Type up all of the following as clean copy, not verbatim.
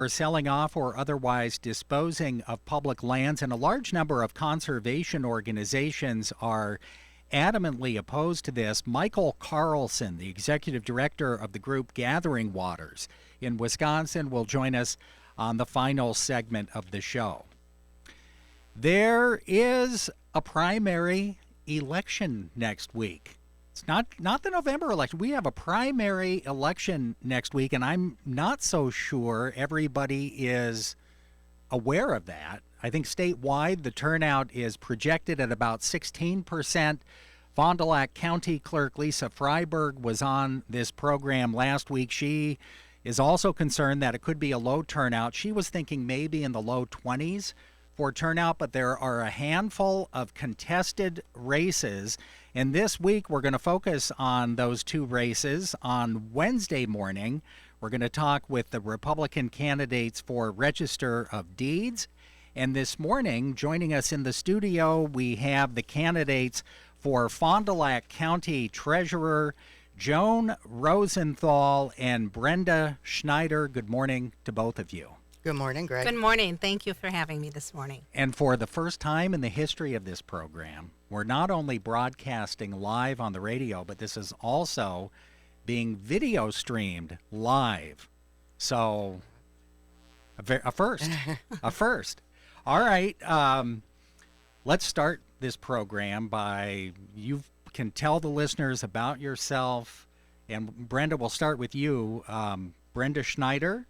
for selling off or otherwise disposing of public lands, and a large number of conservation organizations are adamantly opposed to this. Michael Carlson, the executive director of the group Gathering Waters in Wisconsin, will join us on the final segment of the show. There is a primary election next week. It's not the November election. We have a primary election next week, and I'm not so sure everybody is aware of that. I think statewide the turnout is projected at about 16%. Fond du Lac County Clerk Lisa Freiberg was on this program last week. She is also concerned that it could be a low turnout. She was thinking maybe in the low 20s for turnout, but there are a handful of contested races. And this week, we're going to focus on those two races. On Wednesday morning, we're going to talk with the Republican candidates for Register of Deeds. And this morning, joining us in the studio, we have the candidates for Fond du Lac County Treasurer, Joan Rosenthal and Brenda Schneider. Good morning to both of you. Good morning, Greg. Good morning. Thank you for having me this morning. And for the first time in the history of this program, we're not only broadcasting live on the radio, but this is also being video streamed live. So, a first. A first. All right. Let's start this program by, you can tell the listeners about yourself. And Brenda, we'll start with you. Brenda Schneider.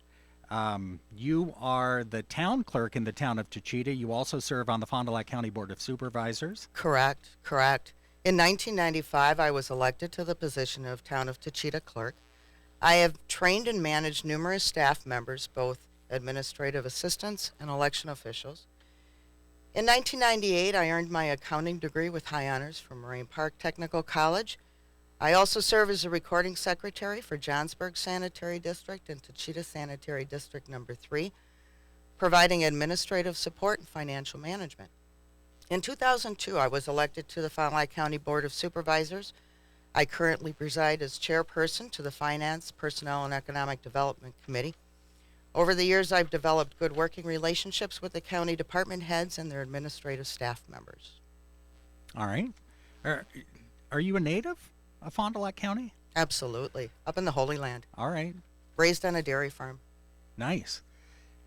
You are the town clerk in the town of Techeetah. You also serve on the Fond du Lac County Board of Supervisors. Correct. In 1995, I was elected to the position of Town of Techeetah clerk. I have trained and managed numerous staff members, both administrative assistants and election officials. In 1998, I earned my accounting degree with high honors from Moraine Park Technical College. I also serve as a recording secretary for Johnsburg Sanitary District and Techeetah Sanitary District Number 3, providing administrative support and financial management. In 2002, I was elected to the Fond du Lac County Board of Supervisors. I currently preside as chairperson to the Finance, Personnel, and Economic Development Committee. Over the years, I've developed good working relationships with the county department heads and their administrative staff members. All right. Are you a native of Fond du Lac County? Absolutely. Up in the Holy Land. All right. Raised on a dairy farm. Nice.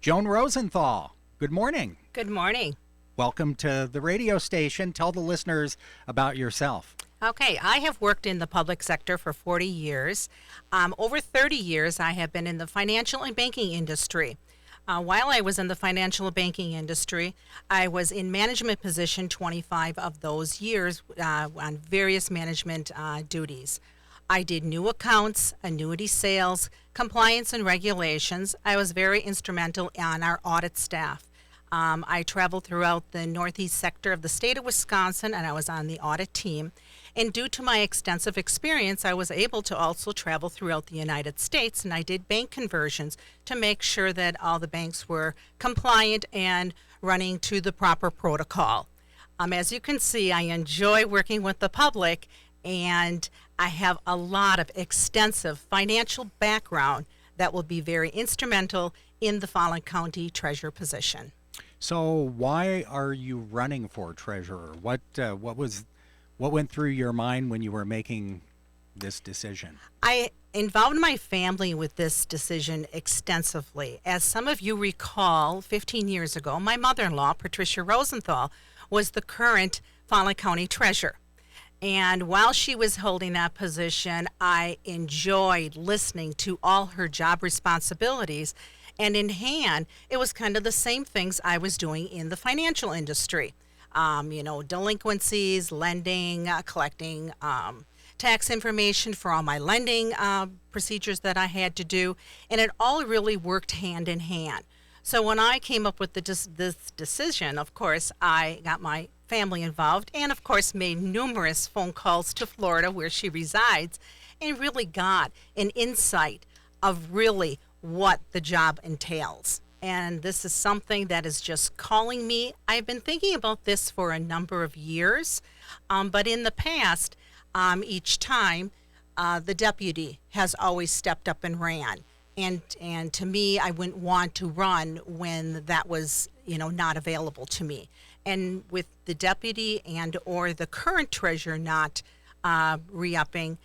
Joan Rosenthal, good morning. Good morning. Welcome to the radio station. Tell the listeners about yourself. Okay, I have worked in the public sector for 40 years. Over 30 years, I have been in the financial and banking industry. While I was in the financial banking industry, I was in management position 25 of those years on various management duties. I did new accounts, annuity sales, compliance and regulations. I was very instrumental on our audit staff. I traveled throughout the northeast sector of the state of Wisconsin, and I was on the audit team. And due to my extensive experience, I was able to also travel throughout the United States, and I did bank conversions to make sure that all the banks were compliant and running to the proper protocol. As you can see, I enjoy working with the public, and I have a lot of extensive financial background that will be very instrumental in the Fond du Lac County Treasurer position. So why are you running for treasurer? What went through your mind when you were making this decision? I involved my family with this decision extensively. As some of you recall, 15 years ago, my mother-in-law, Patricia Rosenthal, was the current Fond du Lac County Treasurer. And while she was holding that position, I enjoyed listening to all her job responsibilities. And in hand, it was kind of the same things I was doing in the financial industry. Delinquencies, lending, collecting tax information for all my lending procedures that I had to do. And it all really worked hand in hand. So when I came up with this decision, of course, I got my family involved and, of course, made numerous phone calls to Florida where she resides and really got an insight of really what the job entails. And this is something that is just calling me. I've been thinking about this for a number of years, but in the past, each time, the deputy has always stepped up and ran. and to me, I wouldn't want to run when that was, not available to me. And with the deputy and or the current treasurer not re-upping,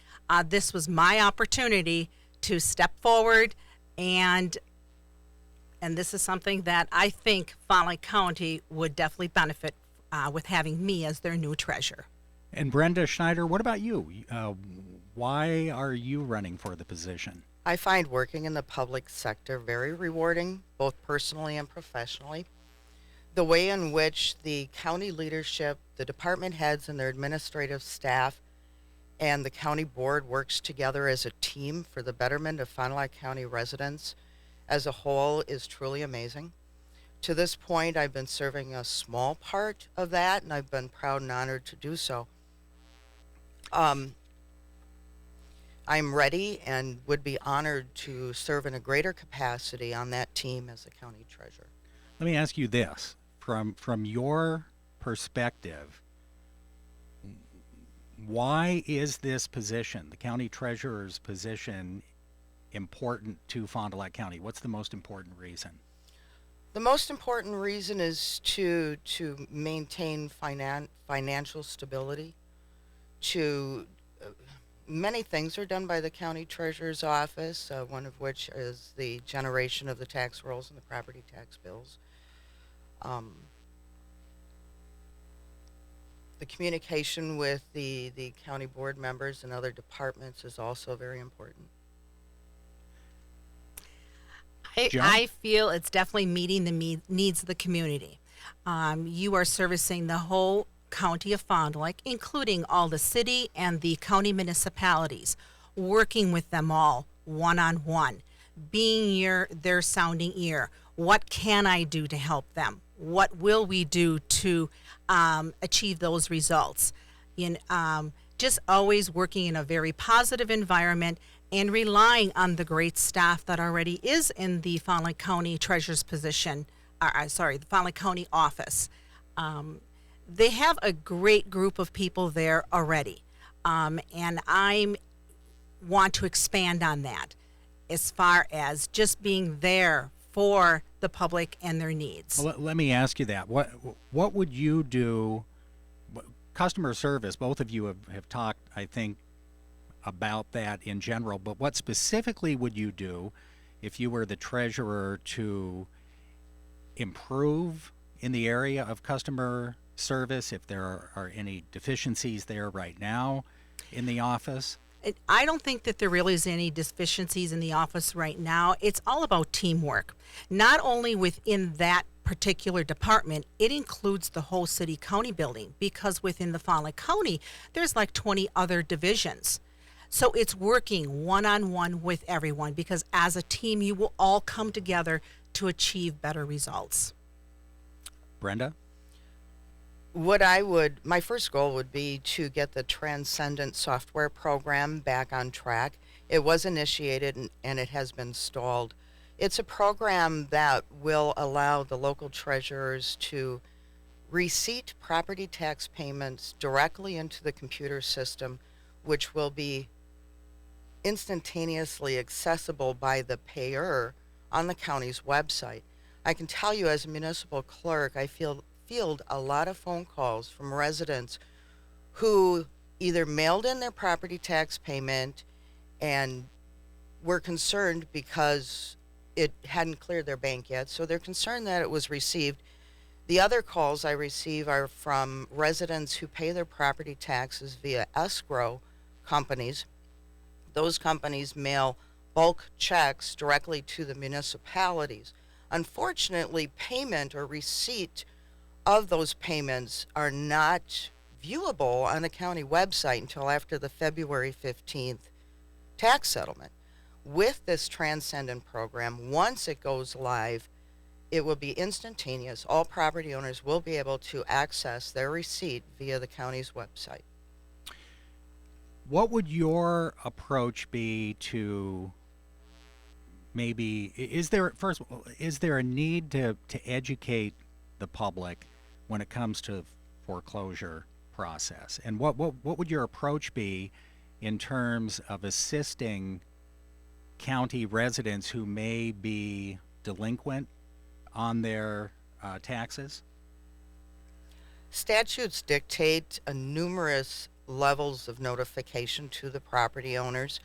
this was my opportunity to step forward, and this is something that I think Fond du Lac County would definitely benefit with having me as their new treasurer. And Brenda Schneider, what about you? Why are you running for the position? I find working in the public sector very rewarding, both personally and professionally. The way in which the county leadership, the department heads and their administrative staff, and the county board works together as a team for the betterment of Fond du Lac County residents as a whole is truly amazing. To this point, I've been serving a small part of that, and I've been proud and honored to do so. I'm ready and would be honored to serve in a greater capacity on that team as a county treasurer. Let me ask you this. From your perspective, why is this position, the county treasurer's position, important to Fond du Lac County? What's the most important reason? The most important reason is to maintain financial stability. Many things are done by the county treasurer's office, one of which is the generation of the tax rolls and the property tax bills. The communication with the county board members and other departments is also very important. Joan? I feel it's definitely meeting the needs of the community. You are servicing the whole county of Fond du Lac, including all the city and the county municipalities, working with them all one-on-one, being their sounding ear. What can I do to help them? What will we do to achieve those results? Just always working in a very positive environment and relying on the great staff that already is in the Fond du Lac County Treasurer's position, the Fond du Lac County office. They have a great group of people there already, and I want to expand on that as far as just being there for the public and their needs. Well, let me ask you that. What would you do? Customer service, both of you have talked, I think, about that in general, but what specifically would you do if you were the treasurer to improve in the area of customer service, if there are any deficiencies there right now in the office? I don't think that there really is any deficiencies in the office right now. It's all about teamwork, not only within that particular department, it includes the whole city county building, because within the Fond du Lac County, there's like 20 other divisions. So it's working one-on-one with everyone, because as a team, you will all come together to achieve better results. Brenda? My first goal would be to get the Transcendent software program back on track. It was initiated and it has been stalled. It's a program that will allow the local treasurers to receipt property tax payments directly into the computer system, which will be instantaneously accessible by the payer on the county's website. I can tell you, as a municipal clerk, I field a lot of phone calls from residents who either mailed in their property tax payment and were concerned because it hadn't cleared their bank yet, so they're concerned that it was received. The other calls I receive are from residents who pay their property taxes via escrow companies. Those companies mail bulk checks directly to the municipalities. Unfortunately, payment or receipt of those payments are not viewable on the county website until after the February 15th tax settlement. With this Transcendent program, once it goes live, it will be instantaneous. All property owners will be able to access their receipt via the county's website. What would your approach be to maybe, is there a need to educate the public when it comes to foreclosure process? And what would your approach be in terms of assisting county residents who may be delinquent on their taxes? Statutes dictate numerous levels of notification to the property owners.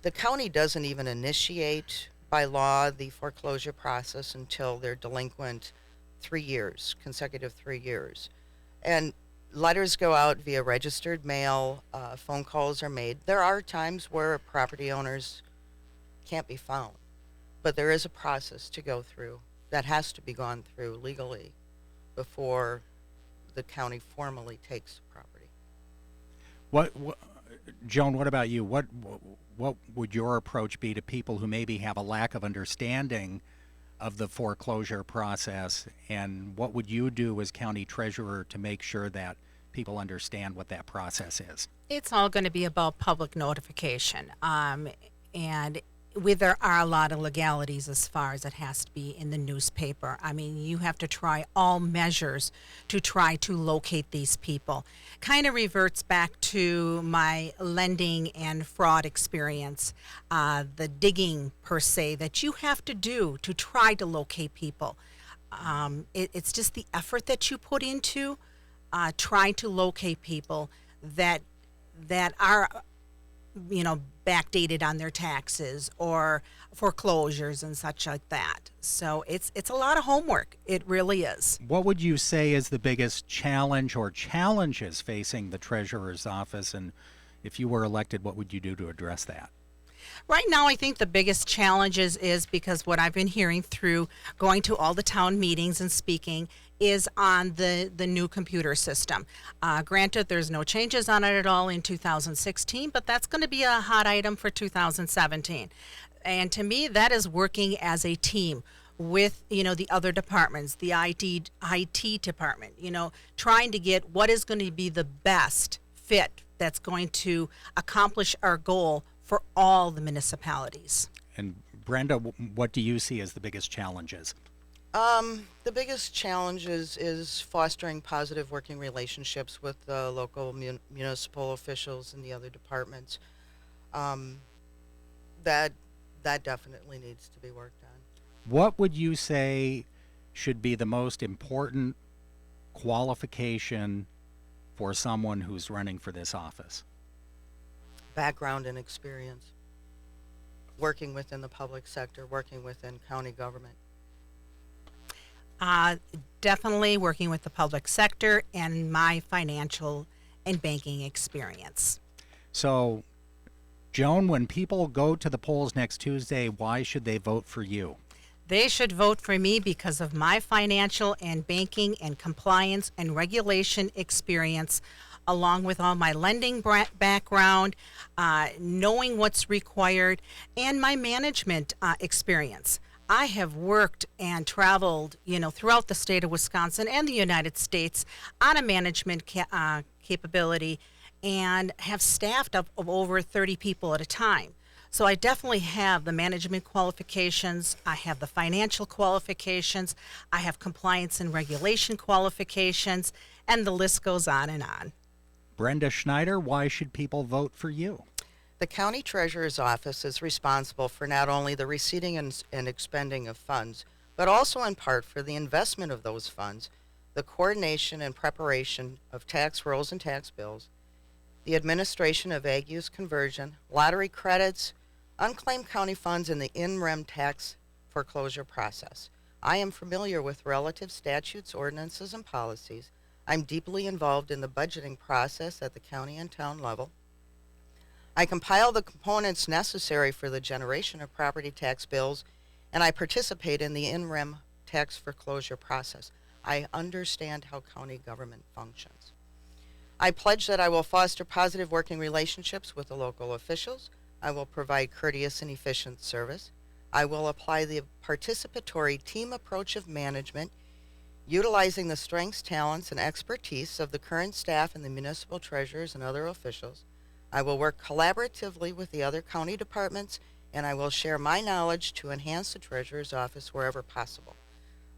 The county doesn't even initiate by law the foreclosure process until they're delinquent 3 years, consecutive 3 years. And letters go out via registered mail, phone calls are made. There are times where property owners can't be found, but there is a process to go through that has to be gone through legally before the county formally takes the property. What Joan, what about you? What would your approach be to people who maybe have a lack of understanding of the foreclosure process, and what would you do as county treasurer to make sure that people understand what that process is? It's all going to be about public notification. And there are a lot of legalities as far as it has to be in the newspaper. I mean, you have to try all measures to try to locate these people. Kind of reverts back to my lending and fraud experience, the digging per se that you have to do to try to locate people. It's just the effort that you put into trying to locate people that are backdated on their taxes or foreclosures and such like that. So it's a lot of homework. It really is. What would you say is the biggest challenge or challenges facing the treasurer's office, and if you were elected, what would you do to address that? Right now, I think the biggest challenges is because what I've been hearing through going to all the town meetings and speaking is on the new computer system. Granted, there's no changes on it at all in 2016, but that's going to be a hot item for 2017. And to me, that is working as a team with the other departments, the IT department, trying to get what is going to be the best fit that's going to accomplish our goal for all the municipalities. And Brenda, what do you see as the biggest challenges? The biggest challenge is fostering positive working relationships with the local municipal officials and the other departments. That definitely needs to be worked on. What would you say should be the most important qualification for someone who's running for this office? Background and experience. Working within the public sector, working within county government. Definitely working with the public sector and my financial and banking experience. So, Joan, when people go to the polls next Tuesday, why should they vote for you? They should vote for me because of my financial and banking and compliance and regulation experience, along with all my lending background, knowing what's required, and my management experience. I have worked and traveled, throughout the state of Wisconsin and the United States on a management capability, and have staffed up of over 30 people at a time. So I definitely have the management qualifications, I have the financial qualifications, I have compliance and regulation qualifications, and the list goes on and on. Brenda Schneider, why should people vote for you? The county treasurer's office is responsible for not only the receiving and expending of funds, but also in part for the investment of those funds, the coordination and preparation of tax rolls and tax bills, the administration of ag use conversion, lottery credits, unclaimed county funds, and the in-rem tax foreclosure process. I am familiar with relative statutes, ordinances, and policies. I'm deeply involved in the budgeting process at the county and town level. I compile the components necessary for the generation of property tax bills, and I participate in the in-rem tax foreclosure process. I understand how county government functions. I pledge that I will foster positive working relationships with the local officials. I will provide courteous and efficient service. I will apply the participatory team approach of management, utilizing the strengths, talents, and expertise of the current staff and the municipal treasurers and other officials. I will work collaboratively with the other county departments, and I will share my knowledge to enhance the treasurer's office wherever possible.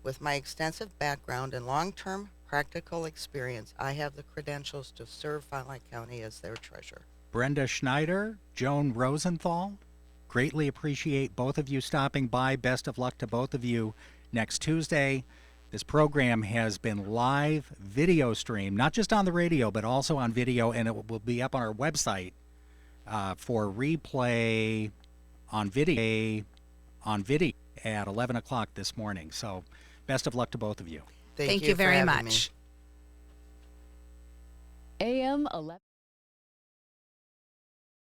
With my extensive background and long-term practical experience, I have the credentials to serve Fond du Lac County as their treasurer. Brenda Schneider, Joan Rosenthal, Greatly appreciate both of you stopping by. Best of luck to both of you next Tuesday. This program has been live video streamed, not just on the radio, but also on video, and it will be up on our website for replay on video at 11 o'clock this morning. So best of luck to both of you. Thank you for very having me. much. AM 11.